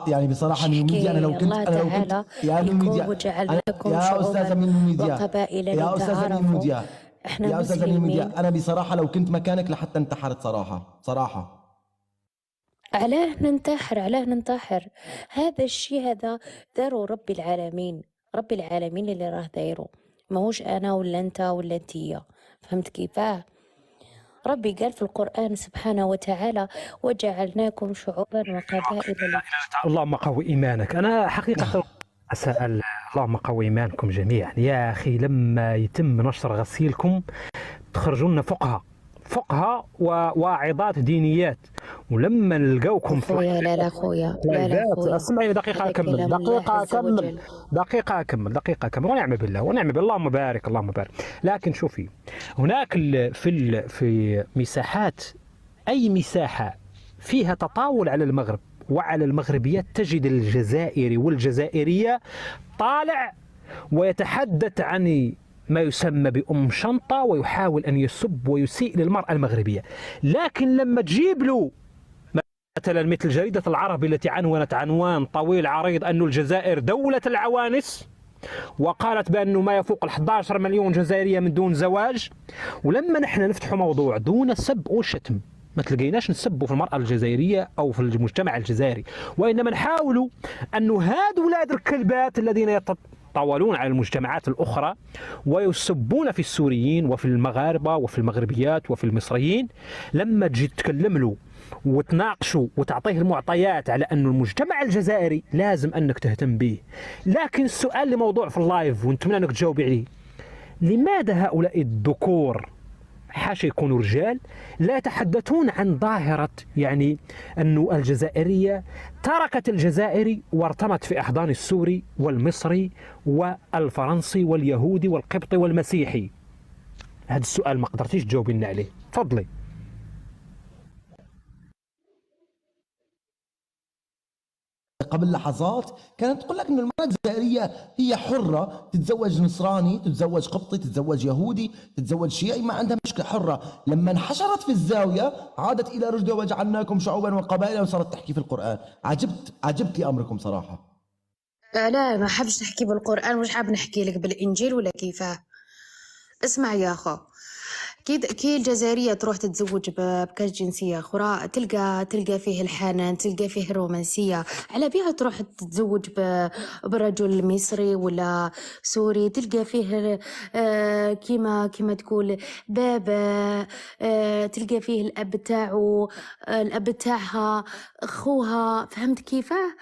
يعني بصراحة من ميديا، يحكي الله أنا لو كنت تعالى يا من يقول ميديا وجعلناكم يا أستاذة شعوبا من ميديا، وقبائل يا أستاذة من لتعارفوا. ميديا، احنا يا أستاذة من مسلمين. ميديا، أنا بصراحة لو كنت مكانك لحتى انتحرت صراحة صراحة. علاه ننتحر؟ علاه ننتحر؟ هذا الشيء هذا داروا رب العالمين، رب العالمين اللي راه دايره، ماهوش انا ولا انت ولا انتيا. فهمت كيفاه؟ ربي قال في القرآن سبحانه وتعالى وجعلناكم شعوبا وقبائل اللهم قوي إيمانك. أنا حقيقة أسأل اللهم قوي إيمانكم جميعا. يا أخي لما يتم نشر غسيلكم تخرجوا لنا فقهاء وواعظات دينيات، ولما نلقاوكم في خويا. لا خويا، لا خويا، اسمعي دقيقة أكمل، دقيقة أكمل ونعم بالله. اللهم بارك. لكن شوفي، هناك في مساحات، أي مساحة فيها تطاول على المغرب وعلى المغربيات تجد الجزائري والجزائرية طالع ويتحدث عن ما يسمى بأم شنطة ويحاول أن يسب ويسيء للمرأة المغربية. لكن لما تجيب له مثلا مثل جريدة العربي التي عنونت عنوان طويل عريض أن الجزائر دولة العوانس، وقالت بأنه ما يفوق 11 مليون جزائرية من دون زواج، ولما نحن نفتح موضوع دون سب وشتم ما تلقيناش نسبوا في المرأة الجزائرية أو في المجتمع الجزائري، وإنما نحاولوا أنه هاد ولاد الكلبات الذين يتطاولون على المجتمعات الأخرى ويسبون في السوريين وفي المغاربة وفي المغربيات وفي المصريين، لما تجي تتكلم له وتناقشه وتعطيه المعطيات على أن المجتمع الجزائري لازم أنك تهتم به. لكن السؤال لموضوع في اللايف ونتمنى أنك تجاوبي عليه، لماذا هؤلاء الذكور حاشا يكونوا رجال لا يتحدثون عن ظاهرة يعني أن الجزائرية تركت الجزائري وارتمت في أحضان السوري والمصري والفرنسي واليهودي والقبطي والمسيحي؟ هذا السؤال ما قدرتيش تجاوبي لنا عليه، تفضلي. قبل لحظات كانت تقول لك ان المرأة الجزائرية هي حرة تتزوج نصراني، تتزوج قبطي، تتزوج يهودي، تتزوج شيعي، ما عندها مشكلة، حرة. لما انحشرت في الزاوية عادت الى رشدها وجعلناكم شعوبا وقبائل وصارت تحكي في القرآن. عجبت لي امركم صراحة. لا ما حابش نحكي بالقرآن، مش حاب نحكي لك بالإنجيل ولا كيفاه. اسمع يا أخو، كي الجزائرية تروح تتزوج بكاس جنسية أخرى تلقى فيه الحنان، تلقى فيه الرومانسية. على بيها تروح تتزوج برجل مصري ولا سوري تلقى فيه كيما تقول بابا، تلقى فيه الأب تاعو، الأب تاعها، أخوها. فهمت كيفاه؟